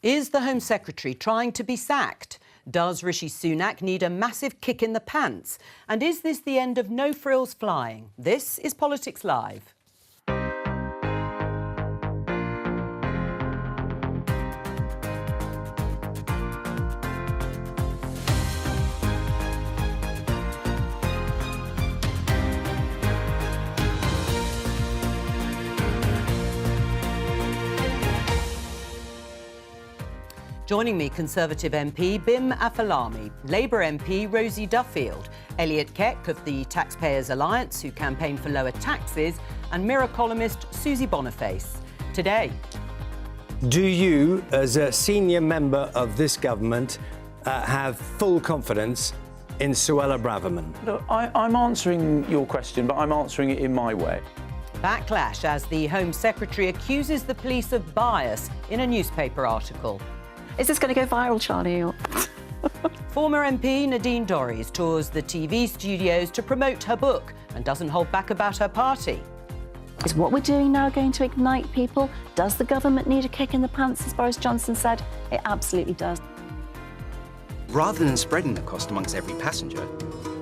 Is the Home Secretary trying to be sacked? Does Rishi Sunak need a massive kick in the pants? And is this the end of no frills flying? This is Politics Live. Joining me, Conservative MP Bim Afellamy, Labour MP Rosie Duffield, Elliot Keck of the Taxpayers Alliance, who campaigned for lower taxes, and Mirror columnist Susie Boniface. Today. Do you, as a senior member of this government, have full confidence in Suella Braverman? Look, I'm answering your question, but I'm answering it in my way. Backlash as the Home Secretary accuses the police of bias in a newspaper article. Is this going to go viral, Charlie? Former MP Nadine Dorries tours the TV studios to promote her book and doesn't hold back about her party. Is what we're doing now going to ignite people? Does the government need a kick in the pants, as Boris Johnson said? It absolutely does. Rather than spreading the cost amongst every passenger,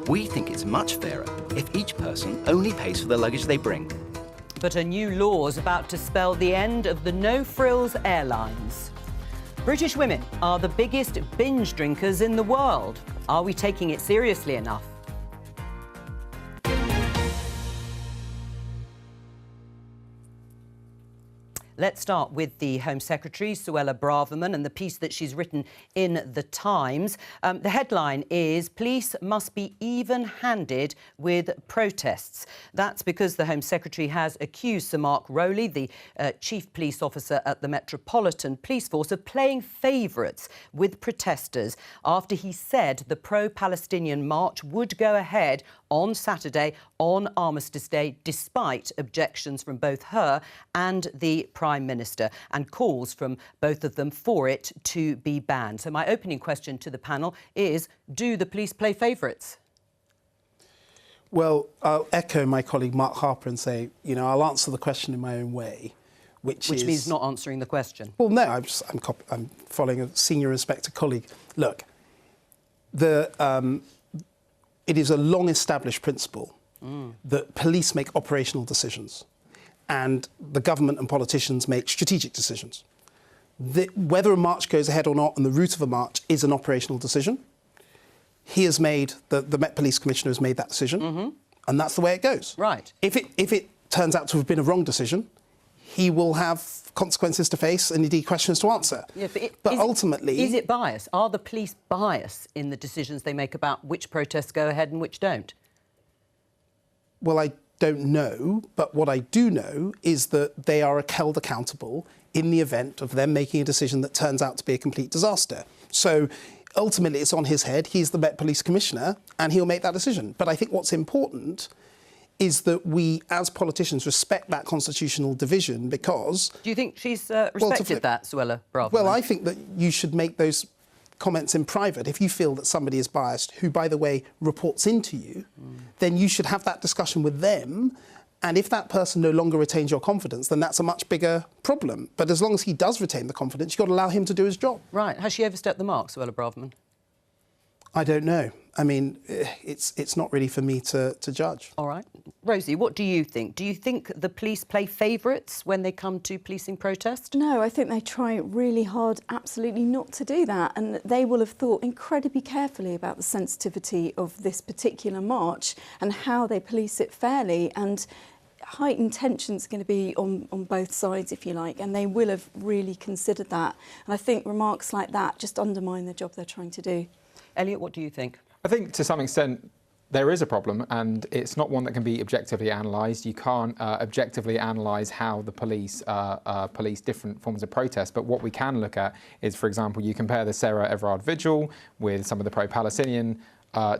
we think it's much fairer if each person only pays for the luggage they bring. But a new law's about to spell the end of the no-frills airlines. British women are the biggest binge drinkers in the world. Are we taking it seriously enough? Let's start with the Home Secretary, Suella Braverman, and the piece that she's written in The Times. The headline is, "Police must be even-handed with protests." That's because the Home Secretary has accused Sir Mark Rowley, the Chief Police Officer at the Metropolitan Police Force, of playing favourites with protesters after he said the pro-Palestinian march would go ahead on Saturday, on Armistice Day, despite objections from both her and the Prime Minister, and calls from both of them for it to be banned. So my opening question to the panel is, do the police play favourites? Well, I'll echo my colleague Mark Harper and say, I'll answer the question in my own way, which means not answering the question. Well, no, I'm following a senior respected colleague. Look, it is a long-established principle that police make operational decisions and the government and politicians make strategic decisions. Whether a march goes ahead or not and the route of a march is an operational decision. He has made, the Met Police Commissioner has made that decision, and that's the way it goes. Right. If it turns out to have been a wrong decision, he will have consequences to face and indeed questions to answer. Yeah, but ultimately... Is it bias? Are the police biased in the decisions they make about which protests go ahead and which don't? Well, I don't know, but what I do know is that they are held accountable in the event of them making a decision that turns out to be a complete disaster. So ultimately it's on his head. He's the Met Police Commissioner and he'll make that decision. But I think what's important is that we, as politicians, respect that constitutional division because... Do you think she's respected that, Suella Braverman? Well, I think that you should make those comments in private. If you feel that somebody is biased, who, by the way, reports into you, then you should have that discussion with them. And if that person no longer retains your confidence, then that's a much bigger problem. But as long as he does retain the confidence, you've got to allow him to do his job. Right. Has she overstepped the mark, Suella Braverman? I don't know. I mean, it's not really for me to judge. All right. Rosie, what do you think? Do you think the police play favourites when they come to policing protest? No, I think they try really hard absolutely not to do that. And they will have thought incredibly carefully about the sensitivity of this particular march and how they police it fairly. And heightened tension's going to be on both sides, if you like, and they will have really considered that. And I think remarks like that just undermine the job they're trying to do. Elliot, what do you think? I think to some extent there is a problem and it's not one that can be objectively analysed. You can't objectively analyse how the police police different forms of protest, but what we can look at is, for example, you compare the Sarah Everard vigil with some of the pro-Palestinian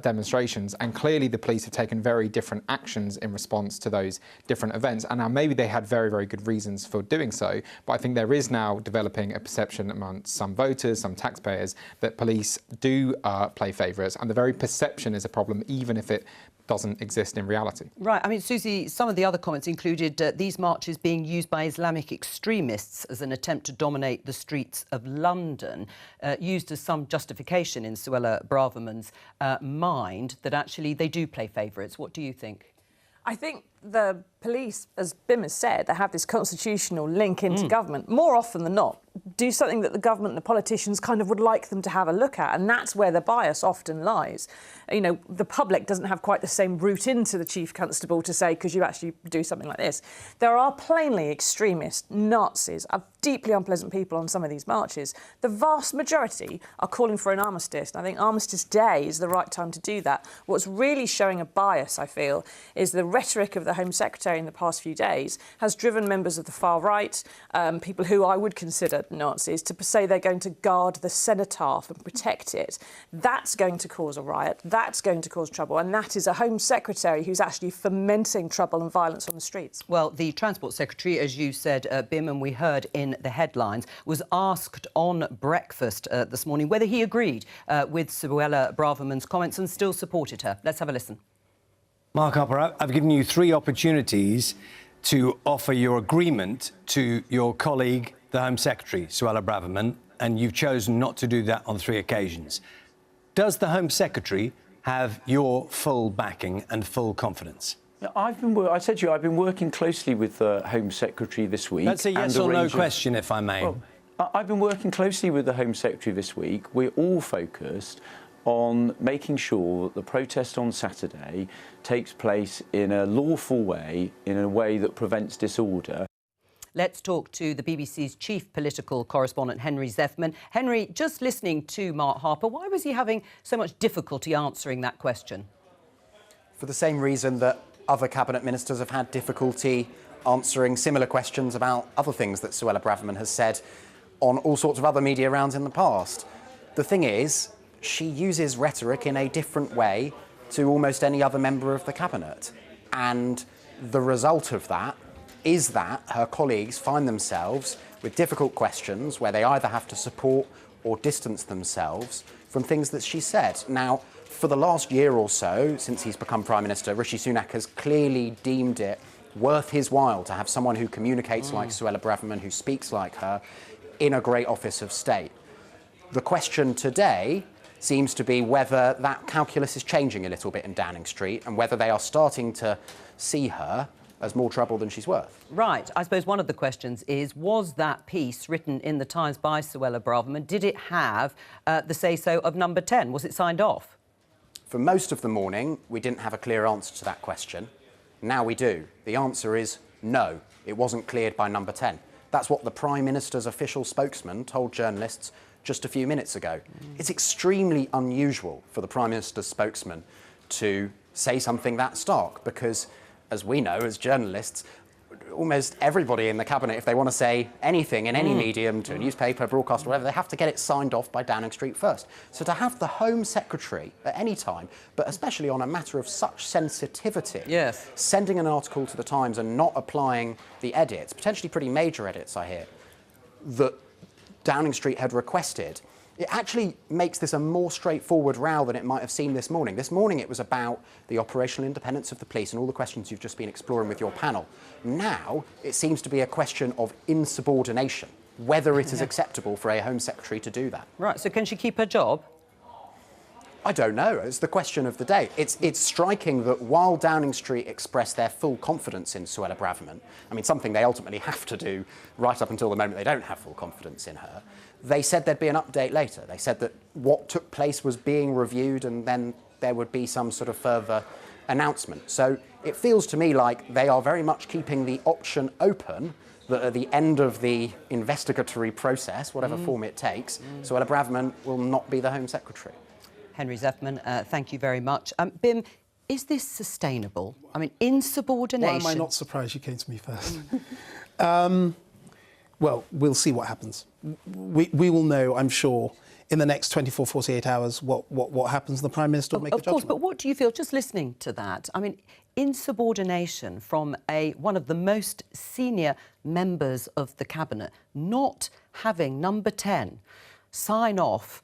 demonstrations, and clearly the police have taken very different actions in response to those different events. And now maybe they had very, very good reasons for doing so, but I think there is now developing a perception amongst some voters, some taxpayers, that police do play favourites, and the very perception is a problem, even if it doesn't exist in reality. Right. I mean, Susie, some of the other comments included these marches being used by Islamic extremists as an attempt to dominate the streets of London, used as some justification in Suella Braverman's mind that actually they do play favourites. What do you think? I think the police, as Bim has said, they have this constitutional link into government. More often than not, do something that the government and the politicians kind of would like them to have a look at, and that's where the bias often lies. You know, the public doesn't have quite the same route into the Chief Constable to say, could you actually do something like this? There are plainly extremist Nazis, deeply unpleasant people on some of these marches. The vast majority are calling for an armistice, and I think Armistice Day is the right time to do that. What's really showing a bias, I feel, is the rhetoric of the Home Secretary in the past few days has driven members of the far right, people who I would consider Nazis, to say they're going to guard the cenotaph and protect it. That's going to cause a riot, that's going to cause trouble, and that is a Home Secretary who's actually fomenting trouble and violence on the streets. Well, the Transport Secretary, as you said, Bim, and we heard in the headlines, was asked on breakfast this morning whether he agreed with Suella Braverman's comments and still supported her. Let's have a listen. Mark Harper, I've given you 3 opportunities to offer your agreement to your colleague, the Home Secretary, Suella Braverman, and you've chosen not to do that on 3 occasions. Does the Home Secretary have your full backing and full confidence? I said to you, I've been working closely with the Home Secretary this week. That's a yes or no question, if I may. Well, I've been working closely with the Home Secretary this week. We're all focused on making sure that the protest on Saturday takes place in a lawful way, in a way that prevents disorder. Let's talk to the BBC's chief political correspondent, Henry Zeffman. Henry, just listening to Mark Harper, why was he having so much difficulty answering that question? For the same reason that other cabinet ministers have had difficulty answering similar questions about other things that Suella Braverman has said on all sorts of other media rounds in the past. The thing is, she uses rhetoric in a different way to almost any other member of the cabinet. And the result of that is that her colleagues find themselves with difficult questions where they either have to support or distance themselves from things that she said. Now, for the last year or so, since he's become Prime Minister, Rishi Sunak has clearly deemed it worth his while to have someone who communicates like Suella Braverman, who speaks like her, in a great office of state. The question today seems to be whether that calculus is changing a little bit in Downing Street and whether they are starting to see her as more trouble than she's worth. Right. I suppose one of the questions is, was that piece written in the Times by Suella Braverman, did it have the say-so of Number 10? Was it signed off? For most of the morning, we didn't have a clear answer to that question. Now we do. The answer is no, it wasn't cleared by Number 10. That's what the Prime Minister's official spokesman told journalists just a few minutes ago. It's extremely unusual for the Prime Minister's spokesman to say something that stark because, as we know as journalists, almost everybody in the cabinet, if they want to say anything in any medium, to a newspaper, broadcast, whatever, they have to get it signed off by Downing Street first. So to have the Home Secretary at any time, but especially on a matter of such sensitivity, sending an article to the Times and not applying the edits, potentially pretty major edits, I hear, that Downing Street had requested, it actually makes this a more straightforward row than it might have seemed this morning. This morning it was about the operational independence of the police and all the questions you've just been exploring with your panel. Now it seems to be a question of insubordination, whether it is acceptable for a Home Secretary to do that. Right, so can she keep her job? I don't know. It's the question of the day. It's striking that while Downing Street expressed their full confidence in Suella Braverman, I mean, something they ultimately have to do right up until the moment they don't have full confidence in her, they said there'd be an update later. They said that what took place was being reviewed and then there would be some sort of further announcement. So it feels to me like they are very much keeping the option open that at the end of the investigatory process, whatever form it takes, Suella Braverman will not be the Home Secretary. Henry Zeffman, thank you very much. Bim, is this sustainable? I mean, insubordination... Why am I not surprised you came to me first? Well, we'll see what happens. We will know, I'm sure, in the next 24, 48 hours what happens. The Prime Minister will make a judgment. Of course, but what do you feel, just listening to that? I mean, insubordination from one of the most senior members of the Cabinet, not having Number 10 sign off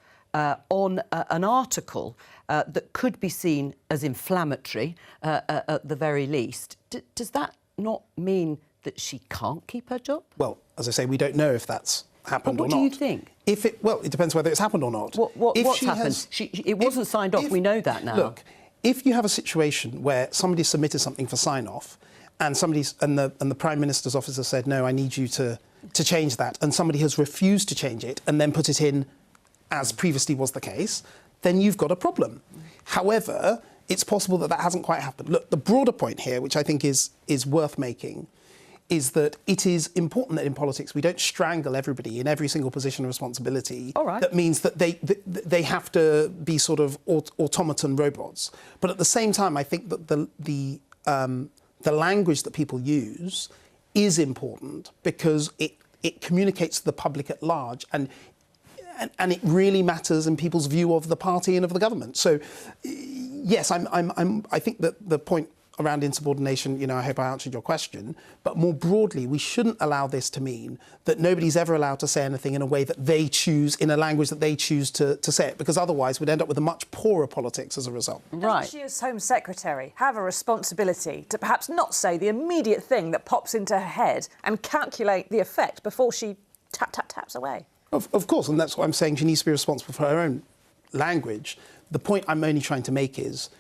on an article that could be seen as inflammatory at the very least. Does that not mean that she can't keep her job? Well, as I say, we don't know if that's happened or not. What do you think? It depends whether it's happened or not. What's happened? It wasn't signed off. We know that now. Look, if you have a situation where somebody submitted something for sign-off, and the Prime Minister's office has said, no, I need you to change that, and somebody has refused to change it and then put it in as previously was the case, then you've got a problem. However, it's possible that hasn't quite happened. Look, the broader point here, which I think is worth making, is that it is important that in politics we don't strangle everybody in every single position of responsibility. All right. That means that they have to be sort of automaton robots. But at the same time, I think that the language that people use is important because it communicates to the public at large and it really matters in people's view of the party and of the government. So, yes, I think that the point around insubordination, I hope I answered your question, but more broadly, we shouldn't allow this to mean that nobody's ever allowed to say anything in a way that they choose, in a language that they choose to say it, because otherwise we'd end up with a much poorer politics as a result. Right. Doesn't she, as Home Secretary, have a responsibility to perhaps not say the immediate thing that pops into her head and calculate the effect before she taps away? Of course, and that's what I'm saying. She needs to be responsible for her own language. The point I'm only trying to make is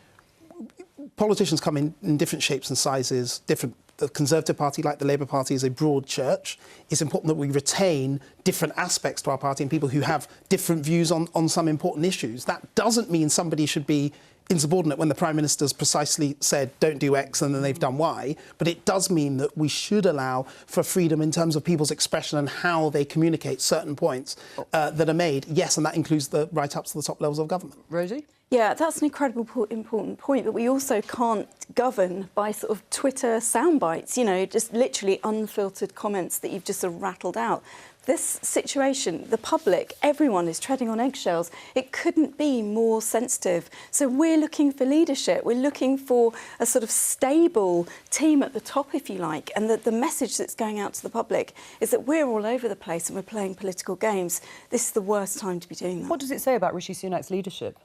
politicians come in different shapes and sizes, the Conservative Party, like the Labour Party, is a broad church. It's important that we retain different aspects to our party and people who have different views on some important issues. That doesn't mean somebody should be insubordinate when the Prime Minister's precisely said, don't do X, and then they've done Y. But it does mean that we should allow for freedom in terms of people's expression and how they communicate certain points that are made. Yes, and that includes the right up to the top levels of government. Rosie? Yeah, that's an incredibly important point, but we also can't govern by sort of Twitter sound bites, just literally unfiltered comments that you've just sort of rattled out. This situation, the public, everyone is treading on eggshells. It couldn't be more sensitive. So we're looking for leadership. We're looking for a sort of stable team at the top, if you like, and that the message that's going out to the public is that we're all over the place and we're playing political games. This is the worst time to be doing that. What does it say about Rishi Sunak's leadership?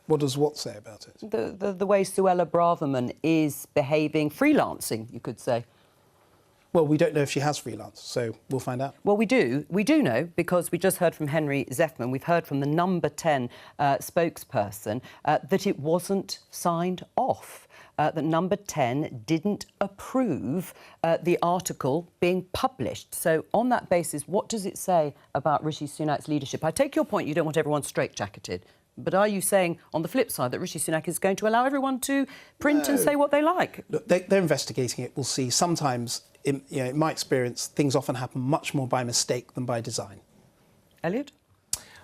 What does what say about it? The way Suella Braverman is behaving, freelancing, you could say. Well, we don't know if she has freelanced, so we'll find out. Well, we do. We do know because we just heard from Henry Zeffman. We've heard from the Number 10 spokesperson that it wasn't signed off, that Number 10 didn't approve the article being published. So on that basis, what does it say about Rishi Sunak's leadership? I take your point, you don't want everyone straitjacketed. But are you saying, on the flip side, that Rishi Sunak is going to allow everyone to print and say what they like? Look, they're investigating it. We'll see. Sometimes, in my experience, things often happen much more by mistake than by design. Elliot?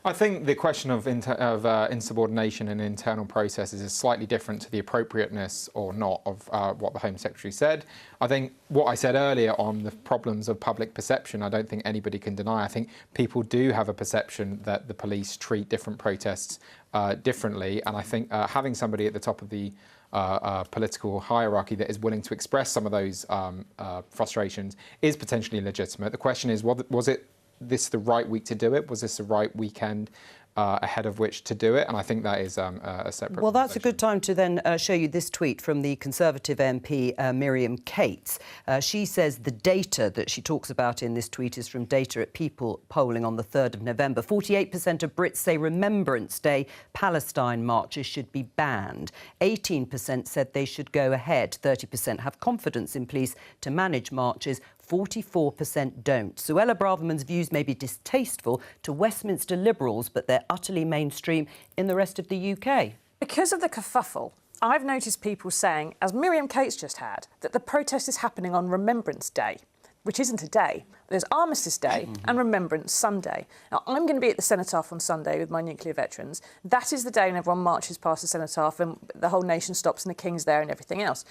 I think the question of insubordination and internal processes is slightly different to the appropriateness or not of what the Home Secretary said. I think what I said earlier on the problems of public perception, I don't think anybody can deny. I think people do have a perception that the police treat different protests differently, and I think having somebody at the top of the political hierarchy that is willing to express some of those frustrations is potentially legitimate. The question is, was this the right week to do it? Was this the right weekend ahead of which to do it? And I think that is a separate Well, that's a good time to then show you this tweet from the Conservative MP Miriam Cates. She says the data that she talks about in this tweet is from data at People polling on the 3rd of November. 48% of Brits say Remembrance Day Palestine marches should be banned. 18% said they should go ahead. 30% have confidence in police to manage marches. 44% don't. Suella Braverman's views may be distasteful to Westminster Liberals, but they're utterly mainstream in the rest of the UK. Because of the kerfuffle, I've noticed people saying, as Miriam Cates just had, that the protest is happening on Remembrance Day, which isn't a day. There's Armistice Day and Remembrance Sunday. Now, I'm going to be at the Cenotaph on Sunday with my nuclear veterans. That is the day when everyone marches past the Cenotaph and the whole nation stops and the King's there and everything else.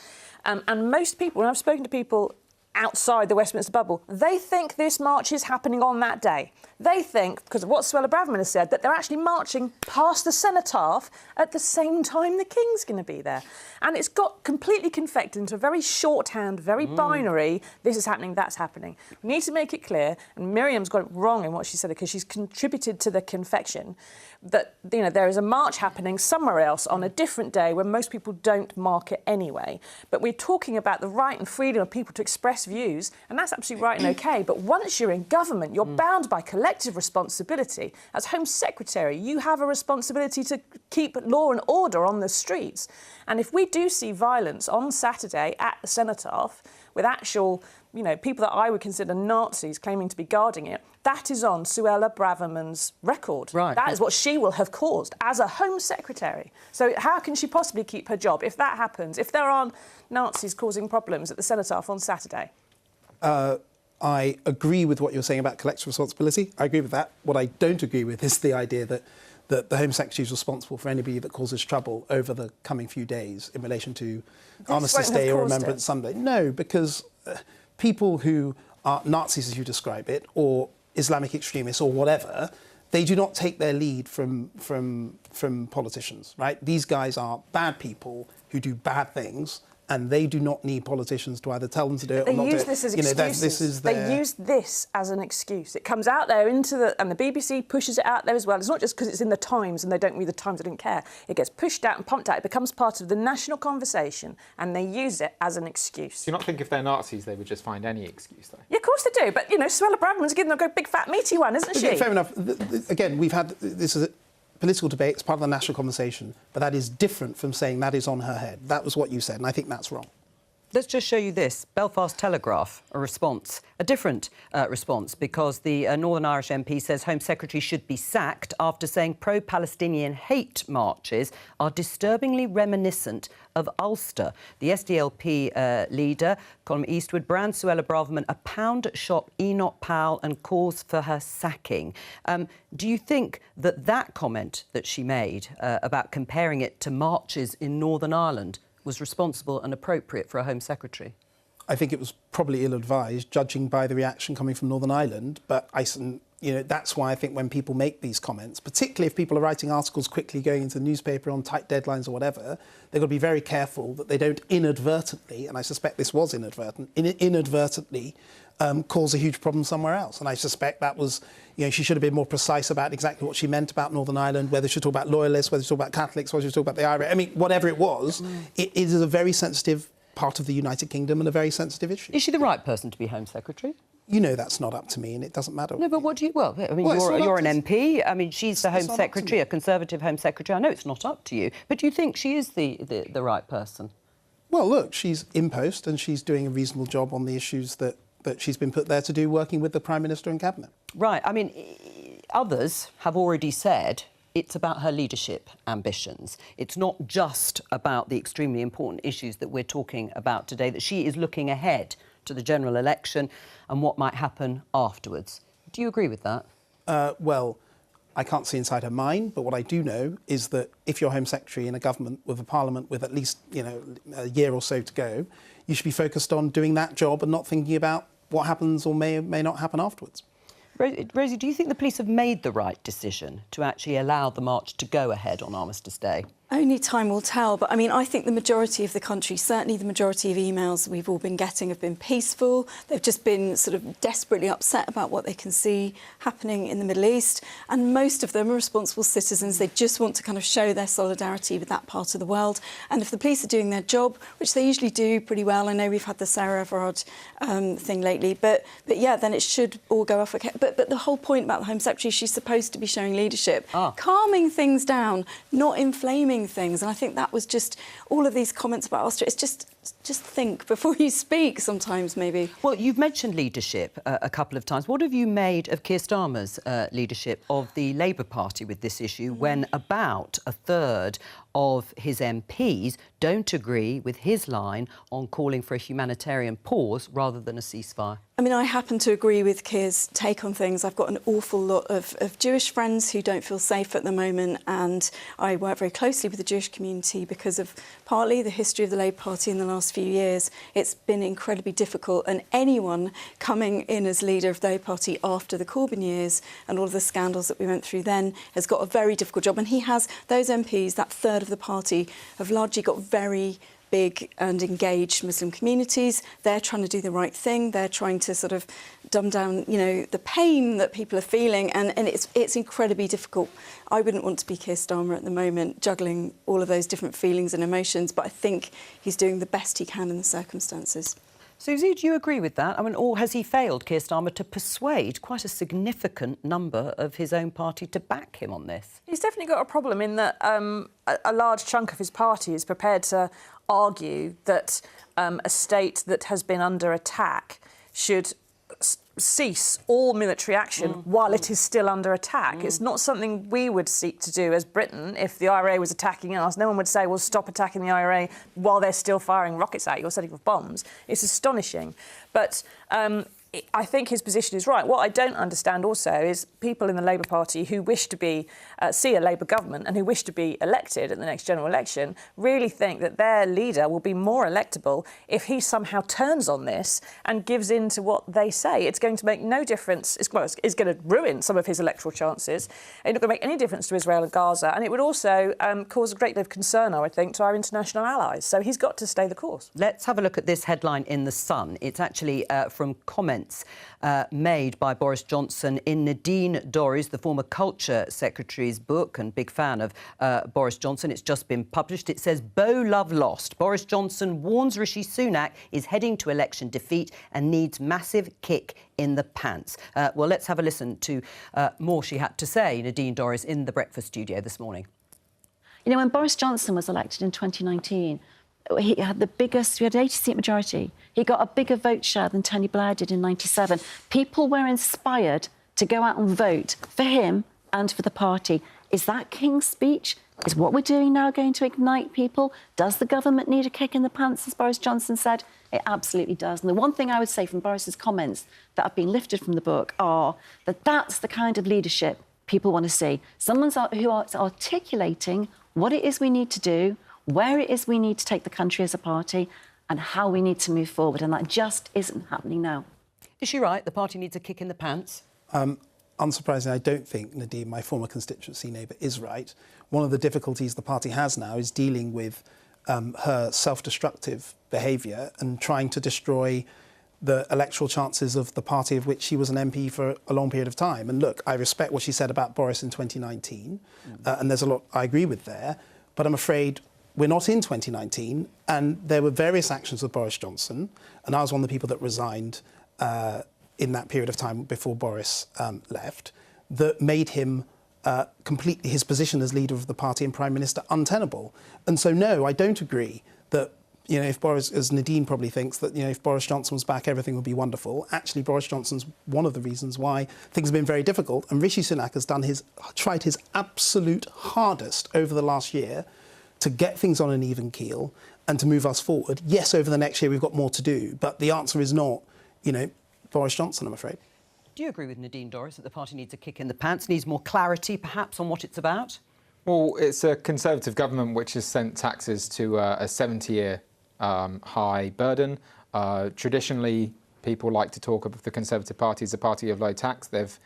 And most people, when I've spoken to people outside the Westminster bubble, they think this march is happening on that day. They think, because of what Suella Braverman has said, that they're actually marching past the cenotaph at the same time the King's going to be there. And it's got completely confected into a very shorthand, very binary, this is happening, that's happening. We need to make it clear, and Miriam's got it wrong in what she said because she's contributed to the confection, that there is a march happening somewhere else on a different day when most people don't mark it anyway. But we're talking about the right and freedom of people to express views, and that's absolutely right and OK. But once you're in government, you're bound by collective responsibility. As Home Secretary, you have a responsibility to keep law and order on the streets. And if we do see violence on Saturday at the Cenotaph with actual, people that I would consider Nazis claiming to be guarding it, that is on Suella Braverman's record. Right. That is what she will have caused as a Home Secretary. So how can she possibly keep her job if that happens, if there are Nazis causing problems at the Cenotaph on Saturday? I agree with what you're saying about collective responsibility. I agree with that. What I don't agree with is the idea that the Home Secretary is responsible for anybody that causes trouble over the coming few days in relation to Armistice Day or Remembrance Sunday. No, because people who are Nazis, as you describe it, or Islamic extremists or whatever, they do not take their lead from politicians, right? These guys are bad people who do bad things, and they do not need politicians to either tell them to do it or not do it. They use this as excuses. They use this as an excuse. It comes out there and the BBC pushes it out there as well. It's not just because it's in the Times and they don't read the Times, they don't care. It gets pushed out and pumped out. It becomes part of the national conversation, and they use it as an excuse. Do you not think if they're Nazis, they would just find any excuse, though? Yeah, of course they do. But, Suella Braverman's giving them a big, fat, meaty one, isn't she? Fair enough. Again, we've had... This is political debate, it's part of the national conversation, but that is different from saying that is on her head. That was what you said, and I think that's wrong. Let's just show you this. Belfast Telegraph, a response, a different response, because the Northern Irish MP says Home Secretary should be sacked after saying pro-Palestinian hate marches are disturbingly reminiscent of Ulster. The SDLP leader, Colm Eastwood, brands Suella Braverman a pound shop Enoch Powell and calls for her sacking. Do you think that comment that she made about comparing it to marches in Northern Ireland was responsible and appropriate for a Home Secretary? I think it was probably ill-advised, judging by the reaction coming from Northern Ireland. But that's why I think when people make these comments, particularly if people are writing articles quickly going into the newspaper on tight deadlines or whatever, they've got to be very careful that they don't inadvertently, and I suspect this was inadvertently cause a huge problem somewhere else. And I suspect that was, she should have been more precise about exactly what she meant about Northern Ireland, whether she talk about loyalists, whether she talk about Catholics, whether she talk about the Irish. I mean, whatever it was, it is a very sensitive part of the United Kingdom and a very sensitive issue. Is she the right person to be Home Secretary? That's not up to me, and it doesn't matter. No, but what do you... Well, I mean, you're an MP. I mean, she's the Home Secretary, a Conservative Home Secretary. I know it's not up to you, but do you think she is the right person? Well, look, she's in post, and she's doing a reasonable job on the issues that she's been put there to do, working with the Prime Minister and Cabinet. Right. I mean, others have already said it's about her leadership ambitions. It's not just about the extremely important issues that we're talking about today, that she is looking ahead to the general election and what might happen afterwards. Do you agree with that? Well, I can't see inside her mind, but what I do know is that if you're Home Secretary in a government with a parliament with at least, a year or so to go, you should be focused on doing that job and not thinking about what happens or may not happen afterwards. Rosie, do you think the police have made the right decision to actually allow the march to go ahead on Armistice Day? Only time will tell, but I think the majority of the country, certainly the majority of emails we've all been getting have been peaceful. They've just been sort of desperately upset about what they can see happening in the Middle East, and most of them are responsible citizens. They just want to kind of show their solidarity with that part of the world. And if the police are doing their job, which they usually do pretty well, I know we've had the Sarah Everard thing lately, but yeah, then it should all go off okay. But the whole point about the Home Secretary, she's supposed to be showing leadership, calming things down, not inflaming things. And I think that was just all of these comments about Austria. It's just think before you speak sometimes, maybe. Well, you've mentioned leadership a couple of times. What have you made of Keir Starmer's leadership of the Labour Party with this issue when about a third of his MPs don't agree with his line on calling for a humanitarian pause rather than a ceasefire? I mean, I happen to agree with Keir's take on things. I've got an awful lot of Jewish friends who don't feel safe at the moment, and I work very closely with the Jewish community because of partly the history of the Labour Party in the last few years. It's been incredibly difficult, and anyone coming in as leader of the Labour Party after the Corbyn years and all of the scandals that we went through then has got a very difficult job. And he has, those MPs, that third of the party, have largely got very big and engaged Muslim communities. They're trying to do the right thing. They're trying to sort of dumb down, you know, the pain that people are feeling, and it's incredibly difficult. I wouldn't want to be Keir Starmer at the moment, juggling all of those different feelings and emotions, but I think he's doing the best he can in the circumstances. Susie, do you agree with that? I mean, or has he failed, Keir Starmer, to persuade quite a significant number of his own party to back him on this? He's definitely got a problem in that a large chunk of his party is prepared to argue that a state that has been under attack should cease all military action while it is still under attack. It's not something we would seek to do as Britain. If the IRA was attacking us, no one would say, well, stop attacking the IRA while they're still firing rockets at you or setting off bombs. It's astonishing. But I think his position is right. What I don't understand also is people in the Labour Party who wish to be see a Labour government and who wish to be elected at the next general election really think that their leader will be more electable if he somehow turns on this and gives in to what they say. It's going to make no difference. It's going to ruin some of his electoral chances. It's not going to make any difference to Israel and Gaza, and it would also cause a great deal of concern, I would think, to our international allies. So he's got to stay the course. Let's have a look at this headline in The Sun. It's actually from comments made by Boris Johnson in Nadine Dorries, the former Culture Secretary's book, and big fan of Boris Johnson. It's just been published. It says, Beau love lost. Boris Johnson warns Rishi Sunak is heading to election defeat and needs massive kick in the pants. Well, let's have a listen to more she had to say, Nadine Dorries, in the Breakfast studio this morning. You know, when Boris Johnson was elected in 2019, he had the biggest, we had an 80-seat majority. He got a bigger vote share than Tony Blair did in 97. People were inspired to go out and vote for him and for the party. Is that King's speech? Is what we're doing now going to ignite people? Does the government need a kick in the pants, as Boris Johnson said? It absolutely does. And the one thing I would say from Boris's comments that have been lifted from the book are that that's the kind of leadership people want to see. Someone who is articulating what it is we need to do, where it is we need to take the country as a party, and how we need to move forward. And that just isn't happening now. Is she right? The party needs a kick in the pants? Unsurprisingly, I don't think Nadine, my former constituency neighbour, is right. One of the difficulties the party has now is dealing with her self-destructive behaviour and trying to destroy the electoral chances of the party of which she was an MP for a long period of time. And look, I respect what she said about Boris in 2019, and there's a lot I agree with there, but I'm afraid we're not in 2019, and there were various actions of Boris Johnson, and I was one of the people that resigned in that period of time before Boris left, that made him completely, his position as leader of the party and Prime Minister, untenable. And so, no, I don't agree that, you know, if Boris, as Nadine probably thinks, that, you know, if Boris Johnson was back, everything would be wonderful. Actually, Boris Johnson's one of the reasons why things have been very difficult, and Rishi Sunak has tried his absolute hardest over the last year to get things on an even keel and to move us forward. Yes, over the next year we've got more to do, but the answer is not, you know, Boris Johnson, I'm afraid. Do you agree with Nadine Dorries that the party needs a kick in the pants, needs more clarity, perhaps, on what it's about? Well, it's a Conservative government which has sent taxes to a 70-year high burden. Traditionally, people like to talk of the Conservative Party as a party of low tax. They've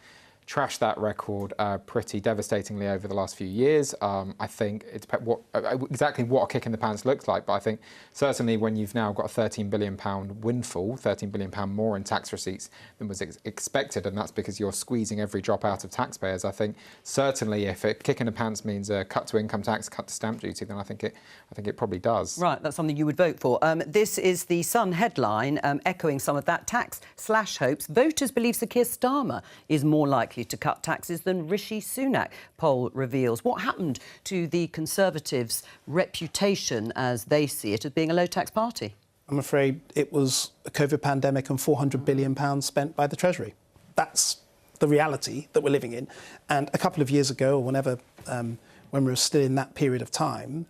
trashed that record pretty devastatingly over the last few years. I think it's exactly what a kick in the pants looks like, but I think certainly when you've now got a £13 billion windfall, £13 billion more in tax receipts than was expected, and that's because you're squeezing every drop out of taxpayers. I think certainly if a kick in the pants means a cut to income tax, cut to stamp duty, then I think it probably does. Right, that's something you would vote for. This is the Sun headline, echoing some of that tax/hopes. Voters believe Sir Keir Starmer is more likely to cut taxes than Rishi Sunak, poll reveals. What happened to the Conservatives' reputation, as they see it, as being a low-tax party? I'm afraid it was a COVID pandemic and £400 billion spent by the Treasury. That's the reality that we're living in. And a couple of years ago, or whenever, when we were still in that period of time,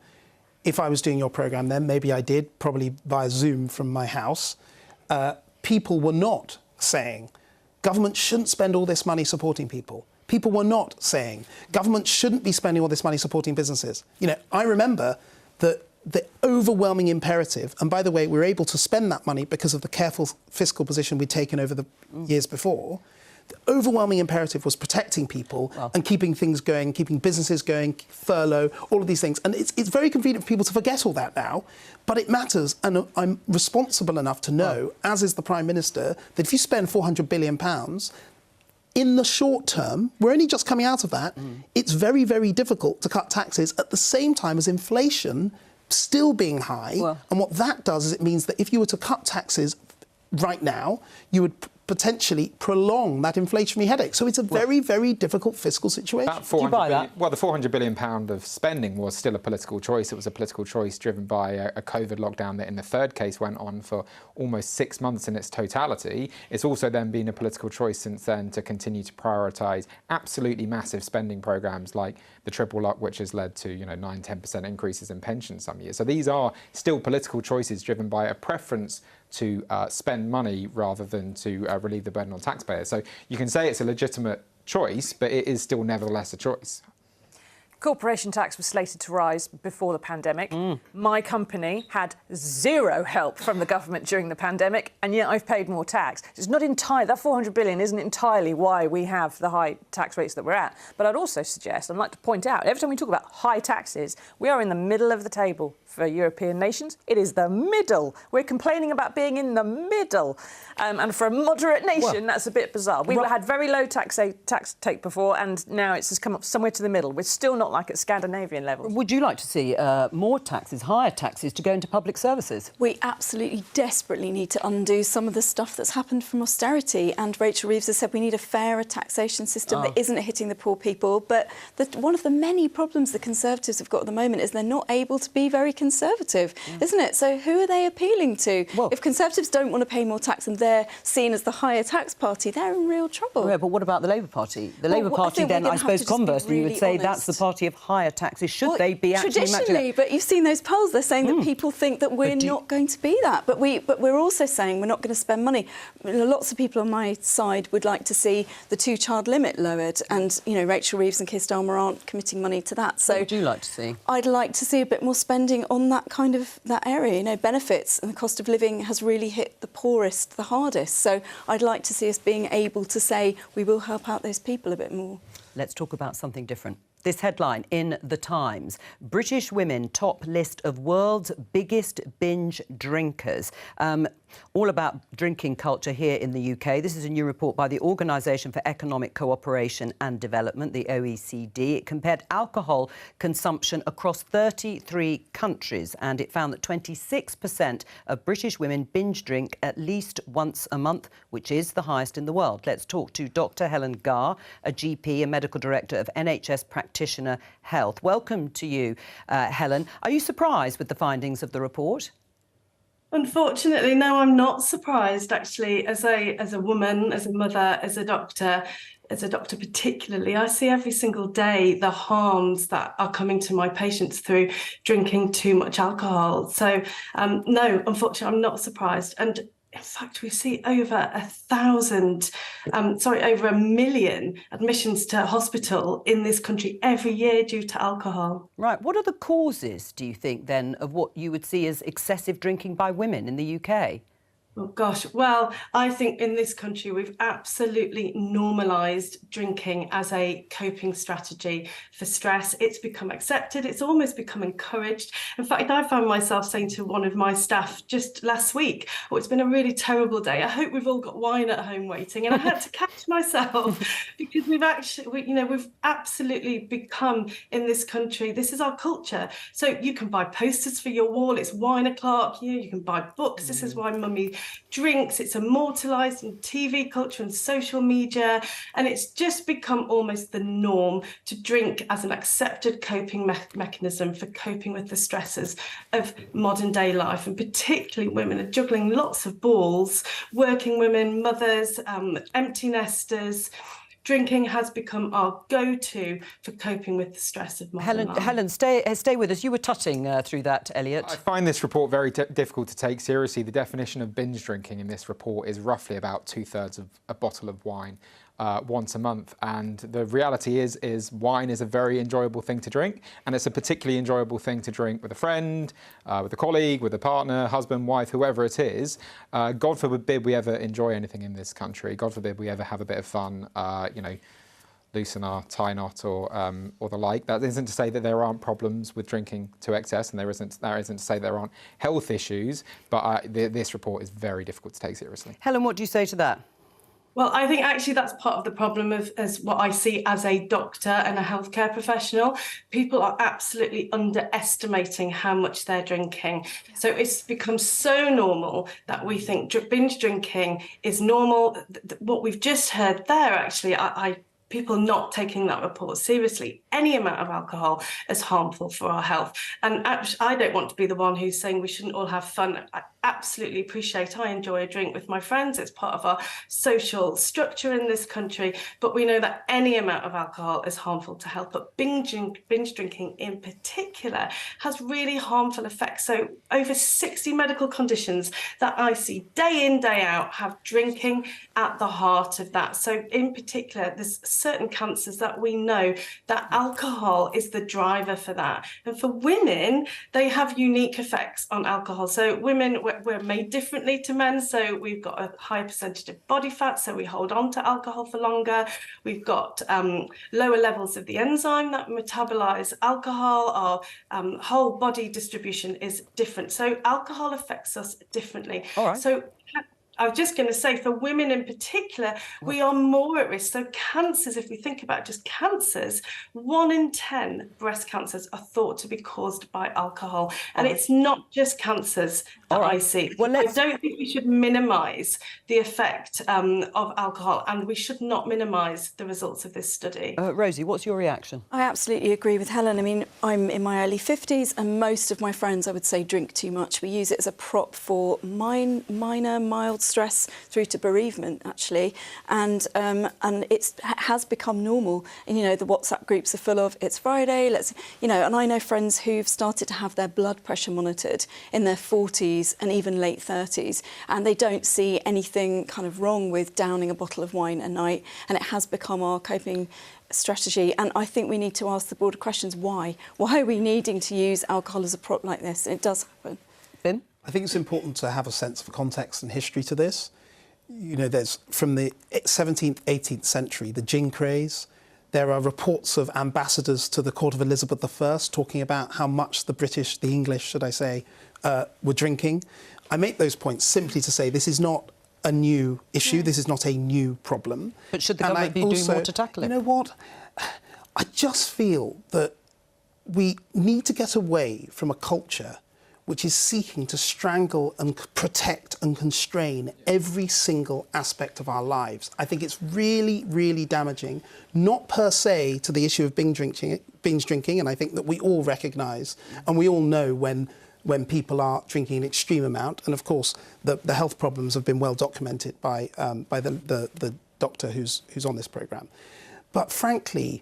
if I was doing your programme then, maybe I did, probably via Zoom from my house, people were not saying government shouldn't spend all this money supporting people. People were not saying government shouldn't be spending all this money supporting businesses. You know, I remember that the overwhelming imperative, and by the way, we were able to spend that money because of the careful fiscal position we'd taken over the years before. The overwhelming imperative was protecting people and keeping things going, keeping businesses going, furlough, all of these things. And it's very convenient for people to forget all that now, but it matters. And I'm responsible enough to know, as is the Prime Minister, that if you spend £400 billion, in the short term, we're only just coming out of that, it's very, very difficult to cut taxes at the same time as inflation still being high. And what that does is it means that if you were to cut taxes right now, you would potentially prolong that inflationary headache. So it's a very, very difficult fiscal situation. Do you buy that? Well, the £400 billion of spending was still a political choice. It was a political choice driven by a COVID lockdown that in the third case went on for almost 6 months in its totality. It's also then been a political choice since then to continue to prioritise absolutely massive spending programmes like the triple lock, which has led to 9-10% increases in pensions some years. So these are still political choices driven by a preference to spend money rather than to relieve the burden on taxpayers. So you can say it's a legitimate choice, but it is still nevertheless a choice. Corporation tax was slated to rise before the pandemic. My company had zero help from the government during the pandemic, and yet I've paid more tax. It's not entirely, that 400 billion isn't entirely why we have the high tax rates that we're at. But I'd also suggest, I'd like to point out, every time we talk about high taxes, we are in the middle of the table for European nations. It is the middle. We're complaining about being in the middle. And for a moderate nation, that's a bit bizarre. We've had very low tax take before, and now it's just come up somewhere to the middle. We're still not like at Scandinavian levels. Would you like to see more taxes, higher taxes, to go into public services? We absolutely desperately need to undo some of the stuff that's happened from austerity. And Rachel Reeves has said we need a fairer taxation system that isn't hitting the poor people. But one of the many problems the Conservatives have got at the moment is they're not able to be very conservative, isn't it? So who are they appealing to? If Conservatives don't want to pay more tax and they're seen as the higher tax party, they're in real trouble. Yeah, but what about the Labour Party? The Labour Party then, I suppose, conversely, you would say that's the party of higher taxes. Should they be actually traditionally? But you've seen those polls. They're saying that people think that we're not going to be that. But we're also saying we're not going to spend money. Lots of people on my side would like to see the two-child limit lowered, and Rachel Reeves and Keir Starmer aren't committing money to that. So what would you like to see? I'd like to see a bit more spending on that kind of area. Benefits and the cost of living has really hit the poorest the hardest. So I'd like to see us being able to say we will help out those people a bit more. Let's talk about something different. This headline in The Times: British women top list of world's biggest binge drinkers. All about drinking culture here in the UK. This is a new report by the Organisation for Economic Cooperation and Development, the OECD. It compared alcohol consumption across 33 countries, and it found that 26% of British women binge drink at least once a month, which is the highest in the world. Let's talk to Dr. Helen Garr, a GP and medical director of NHS Practitioner Health. Welcome to you, Helen. Are you surprised with the findings of the report? Unfortunately, no, I'm not surprised, actually. As a woman, as a mother, as a doctor particularly, I see every single day the harms that are coming to my patients through drinking too much alcohol. So, no, unfortunately, I'm not surprised. And in fact, we see over 1 million admissions to hospital in this country every year due to alcohol. Right. What are the causes, do you think, then, of what you would see as excessive drinking by women in the UK? Oh, gosh. Well, I think in this country, we've absolutely normalised drinking as a coping strategy for stress. It's become accepted. It's almost become encouraged. In fact, I found myself saying to one of my staff just last week, oh, it's been a really terrible day. I hope we've all got wine at home waiting. And I had to catch myself because we've absolutely become in this country. This is our culture. So you can buy posters for your wall. It's wine o'clock. You can buy books. This is why mummy drinks. It's immortalised in TV culture and social media, and it's just become almost the norm to drink as an accepted coping mechanism for coping with the stresses of modern day life. And particularly women are juggling lots of balls, working women, mothers, empty nesters. drinking has become our go-to for coping with the stress of modern life. Helen, stay with us. You were tutting through that, Elliot. I find this report very difficult to take seriously. The definition of binge drinking in this report is roughly about 2/3 of a bottle of wine once a month. And the reality is wine is a very enjoyable thing to drink, and it's a particularly enjoyable thing to drink with a friend, with a colleague, with a partner, husband, wife, whoever it is. God forbid we ever enjoy anything in this country. God forbid we ever have a bit of fun, loosen our tie knot or the like. That isn't to say that there aren't problems with drinking to excess, and that isn't to say there aren't health issues, but this report is very difficult to take seriously. Helen, what do you say to that? Well, I think actually that's part of the problem as what I see as a doctor and a healthcare professional. People are absolutely underestimating how much they're drinking. So it's become so normal that we think binge drinking is normal. What we've just heard there, actually, people not taking that report seriously. Any amount of alcohol is harmful for our health. And I don't want to be the one who's saying we shouldn't all have fun. I absolutely appreciate, I enjoy a drink with my friends. It's part of our social structure in this country. But we know that any amount of alcohol is harmful to health. But binge drinking in particular has really harmful effects. So over 60 medical conditions that I see day in, day out have drinking at the heart of that. So in particular, there's certain cancers that we know that alcohol is the driver for that. And for women, they have unique effects on alcohol. So women, we're made differently to men. So we've got a higher percentage of body fat, so we hold on to alcohol for longer. We've got lower levels of the enzyme that metabolize alcohol. Our whole body distribution is different. So alcohol affects us differently. All right. So I was just going to say, for women in particular, we are more at risk. So cancers, if we think about just cancers, 1 in 10 breast cancers are thought to be caused by alcohol. And it's not just cancers that I see. Well, I don't think we should minimise the effect of alcohol, and we should not minimise the results of this study. Rosie, what's your reaction? I absolutely agree with Helen. I mean, I'm in my early 50s, and most of my friends, I would say, drink too much. We use it as a prop for minor, mild stress through to bereavement, actually, and it has become normal. And the WhatsApp groups are full of "It's Friday, let's," and I know friends who've started to have their blood pressure monitored in their 40s and even late 30s, and they don't see anything kind of wrong with downing a bottle of wine a night, and it has become our coping strategy. And I think we need to ask the broader questions: why are we needing to use alcohol as a prop like this? It does happen. Ben? I think it's important to have a sense of context and history to this. There's from the 17th, 18th century, the gin craze. There are reports of ambassadors to the court of Elizabeth I talking about how much the English, should I say, were drinking. I make those points simply to say this is not a new issue. This is not a new problem. But should the government be doing more to tackle it? You know what? I just feel that we need to get away from a culture which is seeking to strangle and protect and constrain every single aspect of our lives. I think it's really, really damaging, not per se to the issue of binge drinking, and I think that we all recognise and we all know when people are drinking an extreme amount, and of course the health problems have been well documented by the doctor who's on this programme. But frankly,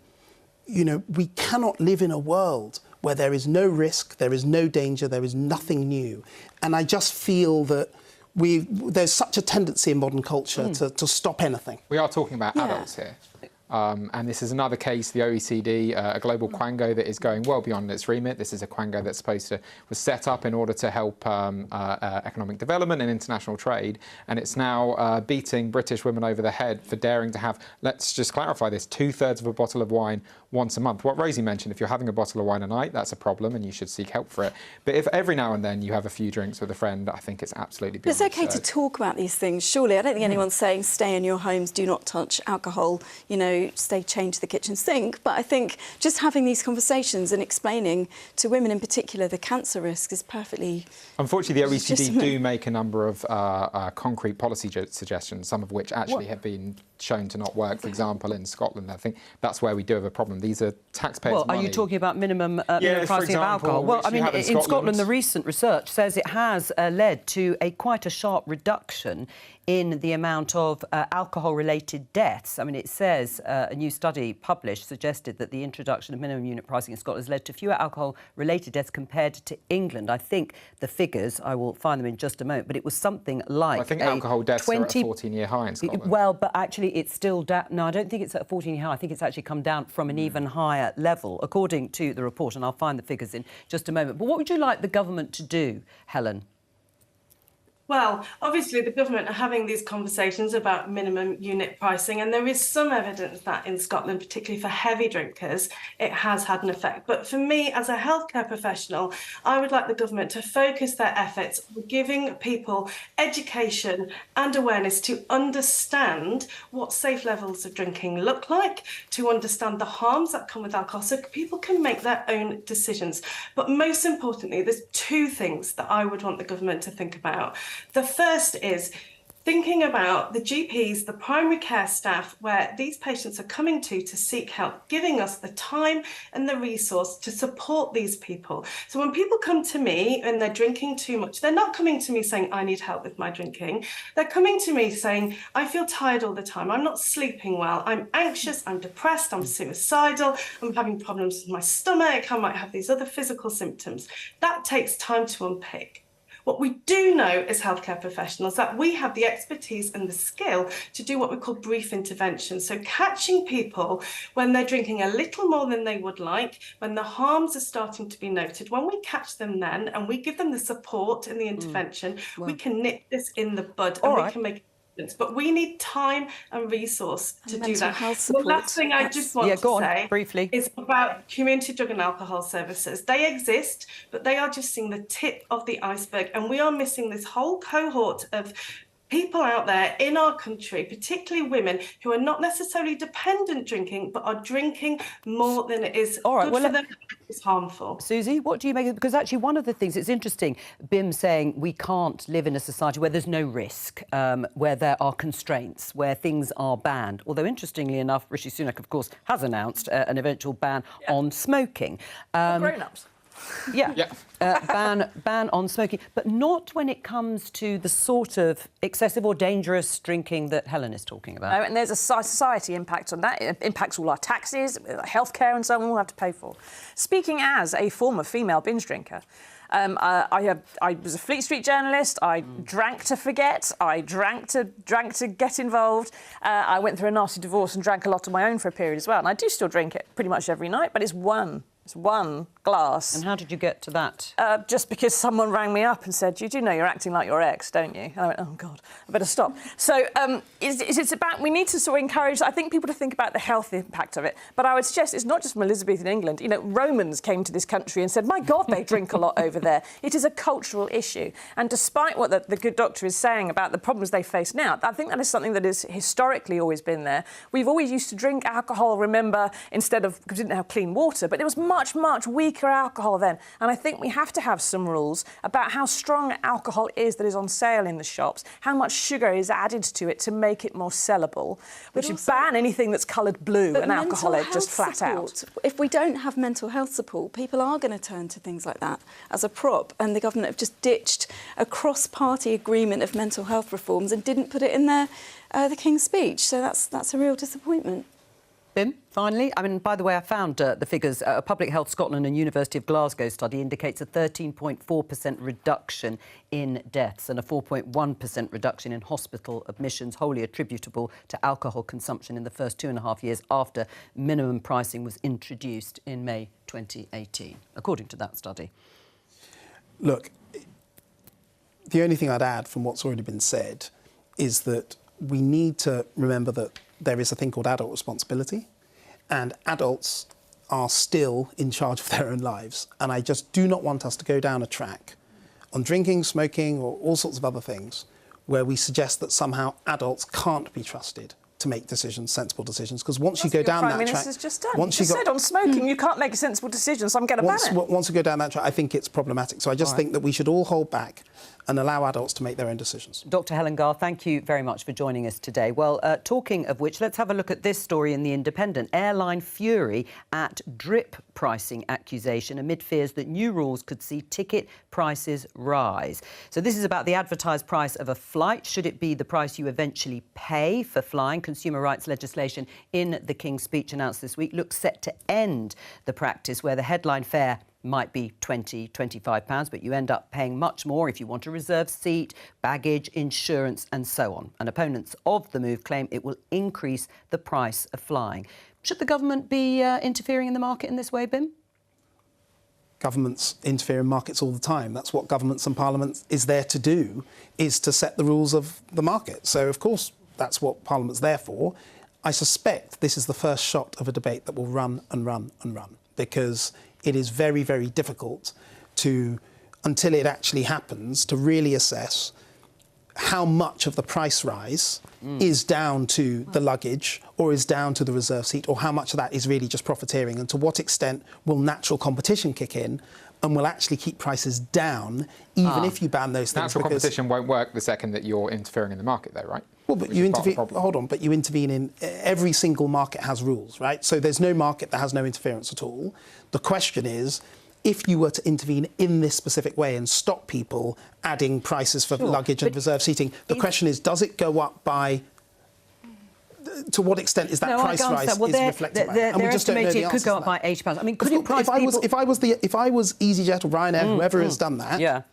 we cannot live in a world where there is no risk, there is no danger, there is nothing new. And I just feel that there's such a tendency in modern culture to stop anything. We are talking about adults here. And this is another case, the OECD, a global quango that is going well beyond its remit. This is a quango that's was set up in order to help economic development and international trade. And it's now beating British women over the head for daring to have, let's just clarify this, 2/3 of a bottle of wine once a month. What Rosie mentioned, if you're having a bottle of wine a night, that's a problem and you should seek help for it. But if every now and then you have a few drinks with a friend, I think it's absolutely beyond absurd. It's okay to talk about these things, surely. I don't think anyone's saying stay in your homes, do not touch alcohol, change the kitchen sink. But I think just having these conversations and explaining to women in particular the cancer risk is perfectly... Unfortunately, the OECD do make a number of concrete policy suggestions, some of which actually have been shown to not work. For example, in Scotland, I think that's where we do have a problem. These are taxpayers' Well, money. are you talking about minimum Yeah, pricing of alcohol? Well, I mean, in Scotland, the recent research says it has led to quite a sharp reduction in the amount of alcohol-related deaths. I mean, it says a new study published suggested that the introduction of minimum unit pricing in Scotland has led to fewer alcohol-related deaths compared to England. I think the figures, I will find them in just a moment, but it was something like I think alcohol deaths are at a 14-year high in Scotland. Well, but actually it's still down. No, I don't think it's at a 14-year high. I think it's actually come down from an even higher level, according to the report, and I'll find the figures in just a moment. But what would you like the government to do, Helen? Well, obviously the government are having these conversations about minimum unit pricing, and there is some evidence that in Scotland, particularly for heavy drinkers, it has had an effect. But for me, as a healthcare professional, I would like the government to focus their efforts on giving people education and awareness to understand what safe levels of drinking look like, to understand the harms that come with alcohol, so people can make their own decisions. But most importantly, there's two things that I would want the government to think about. The first is thinking about the GPs, the primary care staff, where these patients are coming to seek help, giving us the time and the resource to support these people. So when people come to me and they're drinking too much, they're not coming to me saying, I need help with my drinking. They're coming to me saying, I feel tired all the time. I'm not sleeping well. I'm anxious. I'm depressed. I'm suicidal. I'm having problems with my stomach. I might have these other physical symptoms. That takes time to unpick. What we do know as healthcare professionals that we have the expertise and the skill to do what we call brief intervention. So catching people when they're drinking a little more than they would like, when the harms are starting to be noted, when we catch them then and we give them the support and the intervention, we can nip this in the bud and we can make but we need time and resource to do that. The last thing I just want to say briefly is about community drug and alcohol services. They exist, but they are just seeing the tip of the iceberg, and we are missing this whole cohort of people out there in our country, particularly women, who are not necessarily dependent drinking, but are drinking more than it is good for them. It's harmful. Susie, what do you make of it? Because actually one of the things, it's interesting, BIM saying we can't live in a society where there's no risk, where there are constraints, where things are banned. Although, interestingly enough, Rishi Sunak, of course, has announced an eventual ban on smoking. Grown-ups. Ban on smoking, but not when it comes to the sort of excessive or dangerous drinking that Helen is talking about. No, and there's a society impact on that. It impacts all our taxes, healthcare and so on, we'll have to pay for. Speaking as a former female binge drinker, I was a Fleet Street journalist. I drank to forget. I drank to get involved. I went through a nasty divorce and drank a lot on my own for a period as well. And I do still drink it pretty much every night, but it's one glass. And how did you get to that? Just because someone rang me up and said, you do know you're acting like your ex, don't you? And I went, oh, God, I better stop. So it's about, we need to sort of encourage, I think, people to think about the health impact of it. But I would suggest it's not just from Elizabethan England. You know, Romans came to this country and said, my God, they drink a lot over there. It is a cultural issue. And despite what the good doctor is saying about the problems they face now, I think that is something that has historically always been there. We've always used to drink alcohol, remember, instead of, because we didn't have clean water, but it was much weaker alcohol then. And I think we have to have some rules about how strong alcohol is that is on sale in the shops, how much sugar is added to it to make it more sellable. We should ban anything that's coloured blue and alcoholic, just flat out. If we don't have mental health support, people are going to turn to things like that as a prop, and the government have just ditched a cross-party agreement of mental health reforms and didn't put it in the King's speech. So that's a real disappointment. BIM, finally. I mean, by the way, I found the figures. Public Health Scotland and University of Glasgow study indicates a 13.4% reduction in deaths and a 4.1% reduction in hospital admissions, wholly attributable to alcohol consumption in the first 2.5 years after minimum pricing was introduced in May 2018, according to that study. Look, the only thing I'd add from what's already been said is that we need to remember that there is a thing called adult responsibility, and adults are still in charge of their own lives. And I just do not want us to go down a track on drinking, smoking, or all sorts of other things where we suggest that somehow adults can't be trusted to make decisions, sensible decisions, because once you go down that track... Prime Minister's just done. Once you said on smoking, you can't make a sensible decision, so I'm going to ban it. Once we go down that track, I think it's problematic. So I just think that we should all hold back and allow adults to make their own decisions. Dr. Helen Garr, thank you very much for joining us today. Well, talking of which, let's have a look at this story in The Independent. Airline fury at drip pricing accusation amid fears that new rules could see ticket prices rise. So this is about the advertised price of a flight. Should it be the price you eventually pay for flying? Consumer rights legislation in the King's Speech announced this week looks set to end the practice where the headline fare might be £20, £25, but you end up paying much more if you want a reserved seat, baggage, insurance and so on. And opponents of the move claim it will increase the price of flying. Should the government be interfering in the market in this way, Bim? Governments interfere in markets all the time. That's what governments and parliaments is there to do, is to set the rules of the market. So, of course, that's what Parliament's there for. I suspect this is the first shot of a debate that will run and run and run, because it is very, very difficult to, until it actually happens, to really assess how much of the price rise is down to the luggage or is down to the reserve seat, or how much of that is really just profiteering, and to what extent will natural competition kick in and will actually keep prices down even if you ban those things. Natural competition won't work the second that you're interfering in the market, though, right? Well, but you intervene. Hold on, but you intervene in every single market has rules, right? So there's no market that has no interference at all. The question is, if you were to intervene in this specific way and stop people adding prices for luggage and reserve seating, the question is, does it go up by? To what extent is that price rise is reflected by that? And we just don't know the it answer could go to up that. by £80. I mean, could it price people? If I was EasyJet or Ryanair, whoever has done that,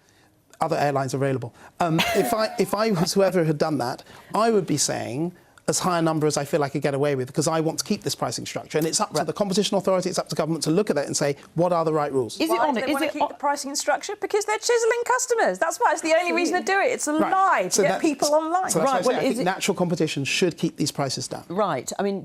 other airlines available. If I was whoever had done that, I would be saying as high a number as I feel I could get away with, because I want to keep this pricing structure. And it's up to the competition authority, it's up to government to look at that and say, what are the right rules? Why do they want to keep the pricing structure? Because they're chiselling customers. That's why it's the only reason to do it. It's a lie to get people online. So that's why I think natural competition should keep these prices down. Right. I mean,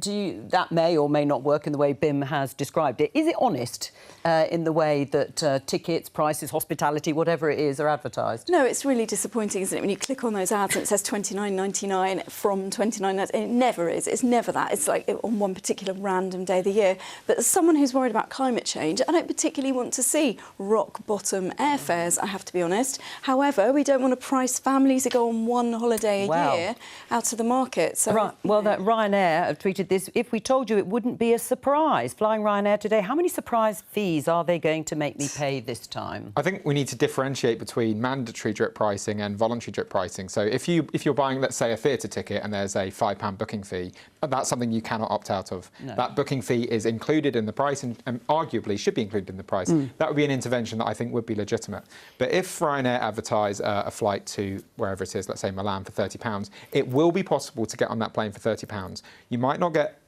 that may or may not work in the way Bim has described it. Is it honest in the way that tickets, prices, hospitality, whatever it is, are advertised? No, it's really disappointing, isn't it? When you click on those ads and it says £29.99 from £29.99, and it never is. It's never that. It's like on one particular random day of the year. But as someone who's worried about climate change, I don't particularly want to see rock-bottom airfares, I have to be honest. However, we don't want to price families who go on one holiday a year out of the market. So, right. Well, Ryanair have tweeted this. If we told you it wouldn't be a surprise flying Ryanair today, how many surprise fees are they going to make me pay this time? I think we need to differentiate between mandatory drip pricing and voluntary drip pricing. So if you're buying, let's say, a theatre ticket and there's a £5 booking fee, that's something you cannot opt out of. No. That booking fee is included in the price and arguably should be included in the price. That would be an intervention that I think would be legitimate. But if Ryanair advertise a flight to wherever it is, let's say Milan, for £30, it will be possible to get on that plane for £30. You might not get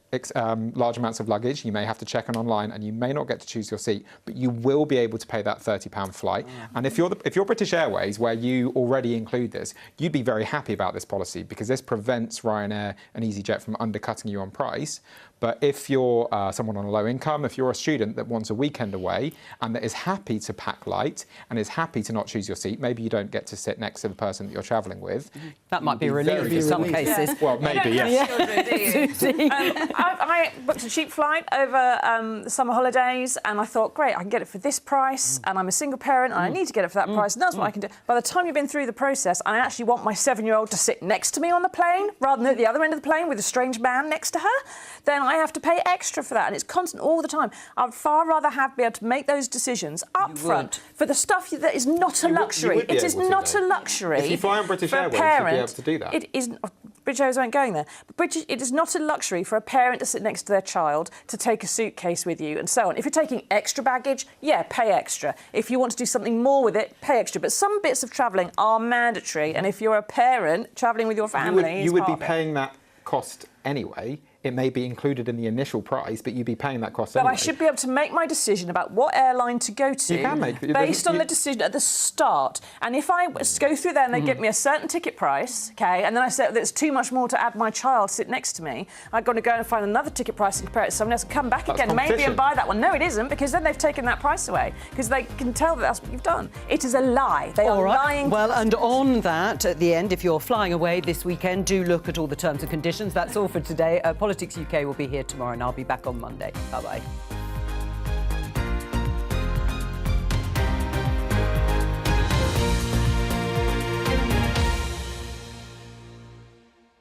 large amounts of luggage, you may have to check in online and you may not get to choose your seat, but you will be able to pay that £30 flight. And if you're British Airways, where you already include this, you'd be very happy about this policy, because this prevents Ryanair and EasyJet from undercutting you on price. But if you're someone on a low income, if you're a student that wants a weekend away and that is happy to pack light and is happy to not choose your seat, maybe you don't get to sit next to the person that you're travelling with. That might be a relief in some cases. Well, maybe, yes. I booked a cheap flight over the summer holidays and I thought, great, I can get it for this price and I'm a single parent and I need to get it for that price, and that's what I can do. By the time you've been through the process, I actually want my 7-year-old to sit next to me on the plane rather than at the other end of the plane with a strange man next to her, then I have to pay extra for that, and it's constant all the time. I'd far rather be able to make those decisions up front for the stuff that is not a luxury. It is not a luxury. If you fly on British Airways, you'll be able to do that. It is. British Airways aren't going there. But it is not a luxury for a parent to sit next to their child, to take a suitcase with you and so on. If you're taking extra baggage, pay extra. If you want to do something more with it, pay extra. But some bits of travelling are mandatory, and if you're a parent travelling with your family, you would be paying that cost anyway. It may be included in the initial price, but you'd be paying that cost anyway. But I should be able to make my decision about what airline to go to based on the decision at the start. And if I go through there and they give me a certain ticket price, and then I say there's too much more to add my child sit next to me, I've got to go and find another ticket price and compare it to someone else, come back again maybe and buy that one. No, it isn't, because then they've taken that price away, because they can tell that that's what you've done. It is a lie. They are lying. Well, and on that, at the end, if you're flying away this weekend, do look at all the terms and conditions. That's all for today. Politics UK will be here tomorrow, and I'll be back on Monday. Bye-bye.